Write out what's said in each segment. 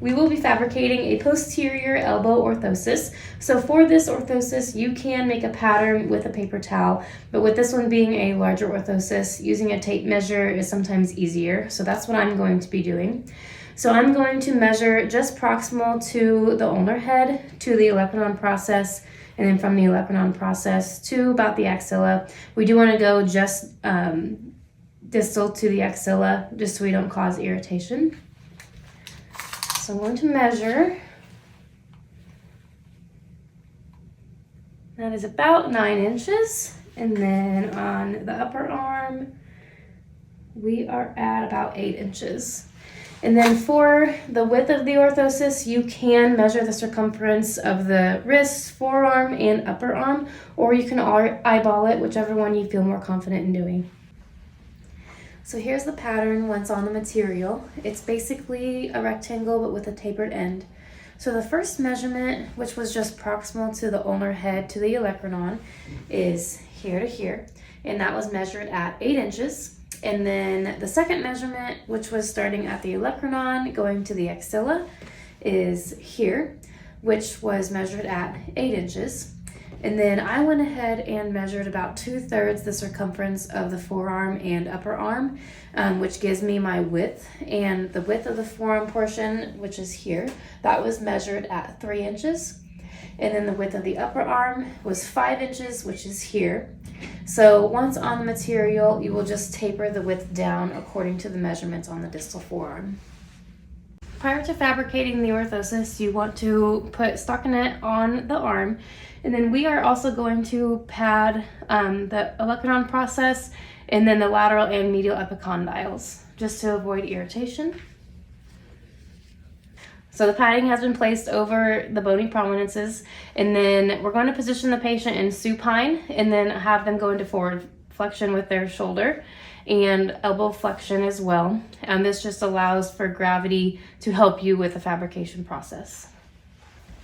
we will be fabricating a posterior elbow orthosis. So for this orthosis, you can make a pattern with a paper towel, but with this one being a larger orthosis, using a tape measure is sometimes easier. So that's what I'm going to be doing. So I'm going to measure just proximal to the ulnar head, to the olecranon process, and then from the olecranon process to about the axilla. We do want to go just distal to the axilla, just so we don't cause irritation. So I'm going to measure. That is about 9 inches. And then on the upper arm, we are at about 8 inches. And then for the width of the orthosis, you can measure the circumference of the wrist, forearm, and upper arm, or you can eyeball it, whichever one you feel more confident in doing. So here's the pattern once on the material. It's basically a rectangle but with a tapered end. So the first measurement, which was just proximal to the ulnar head to the olecranon, is here to here, and that was measured at 8 inches. And then the second measurement, which was starting at the olecranon going to the axilla, is here, which was measured at 8 inches. And then I went ahead and measured about 2/3 the circumference of the forearm and upper arm, which gives me my width. And the width of the forearm portion, which is here, that was measured at 3 inches. And then the width of the upper arm was 5 inches, which is here. So once on the material, you will just taper the width down according to the measurements on the distal forearm. Prior to fabricating the orthosis, you want to put stockinette on the arm, and then we are also going to pad the olecranon process and then the lateral and medial epicondyles, just to avoid irritation. So the padding has been placed over the bony prominences, and then we're going to position the patient in supine and then have them go into forward flexion with their shoulder and elbow flexion as well. And this just allows for gravity to help you with the fabrication process.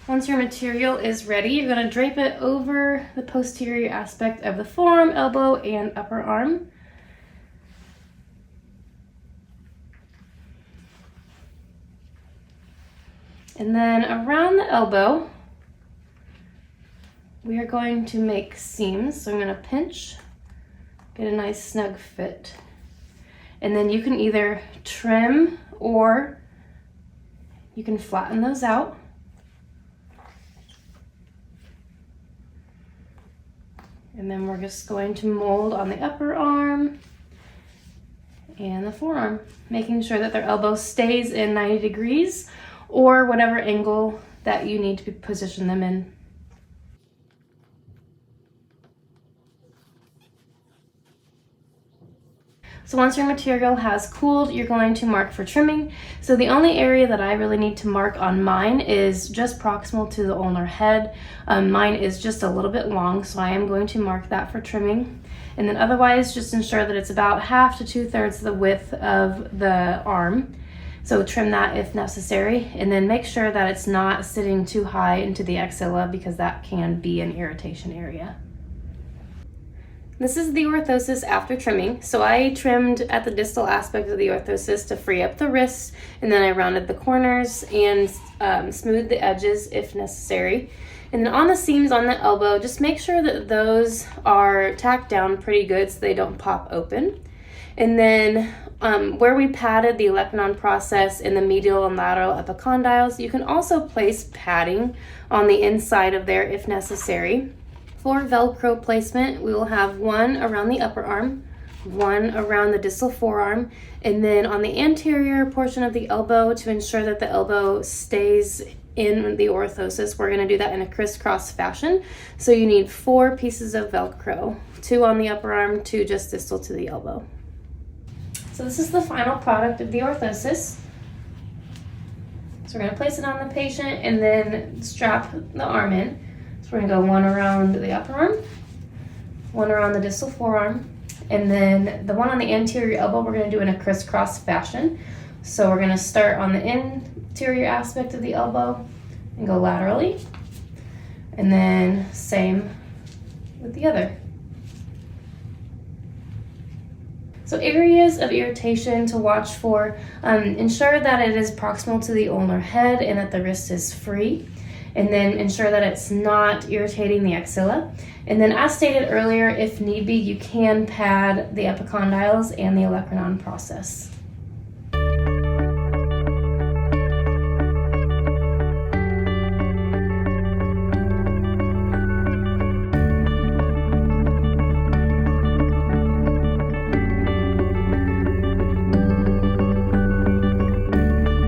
Once your material is ready, you're going to drape it over the posterior aspect of the forearm, elbow, and upper arm. And then around the elbow, we are going to make seams. So I'm going to pinch, get a nice snug fit. And then you can either trim or you can flatten those out. And then we're just going to mold on the upper arm and the forearm, making sure that their elbow stays in 90 degrees or whatever angle that you need to position them in. So once your material has cooled, you're going to mark for trimming. So the only area that I really need to mark on mine is just proximal to the ulnar head. Mine is just a little bit long, so I am going to mark that for trimming. And then otherwise, just ensure that it's about 1/2 to 2/3 the width of the arm. So trim that if necessary, and then make sure that it's not sitting too high into the axilla, because that can be an irritation area. This is the orthosis after trimming. So I trimmed at the distal aspect of the orthosis to free up the wrists, and then I rounded the corners and smoothed the edges if necessary. And then on the seams on the elbow, just make sure that those are tacked down pretty good so they don't pop open. And then where we padded the olecranon process in the medial and lateral epicondyles, you can also place padding on the inside of there if necessary. For Velcro placement, we will have one around the upper arm, one around the distal forearm, and then on the anterior portion of the elbow to ensure that the elbow stays in the orthosis. We're going to do that in a crisscross fashion. So you need 4 pieces of Velcro, 2 on the upper arm, 2 just distal to the elbow. So this is the final product of the orthosis. So we're going to place it on the patient and then strap the arm in. So we're going to go one around the upper arm, one around the distal forearm, and then the one on the anterior elbow we're going to do in a crisscross fashion. So we're going to start on the interior aspect of the elbow and go laterally, and then same with the other. So areas of irritation to watch for, ensure that it is proximal to the ulnar head and that the wrist is free. And then ensure that it's not irritating the axilla. And then as stated earlier, if need be, you can pad the epicondyles and the olecranon process.